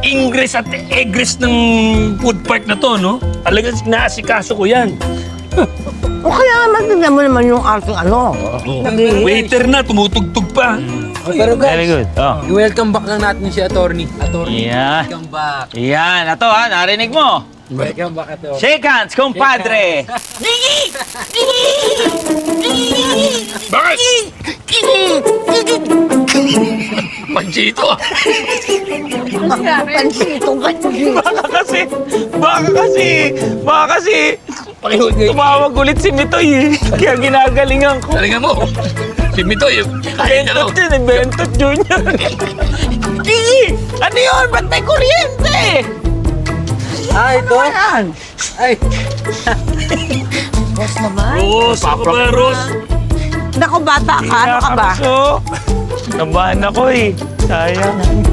ingress at egress ng food park na to, no? Talagang naasikaso ko yan. O kaya naman, tignan mo naman yung ating ano. Waiter na, tumutugtog pa. Pero Very guys, good. Oh. i-welcome back lang natin si Attorney. Attorney, Yeah. welcome back. Yan, ato ha, narinig mo. Welcome back, Attorney. Shake hands, kumpadre. Bakit? Panchito. Pansito ka. Baka kasi, tumawag ulit si Mitoy eh. Kaya ginagalingan ko. Talingan mo. Si Mitoy, kaya niya daw. Bentot yun eh, Bentot Junior. Gigi! Ano yun? Ba't may kuryente? Ito? Ay, Boss naman. Ros, ako ba, Ros? Naku, bata ka. Ano ka ba? Kabahan ako eh. Sayang.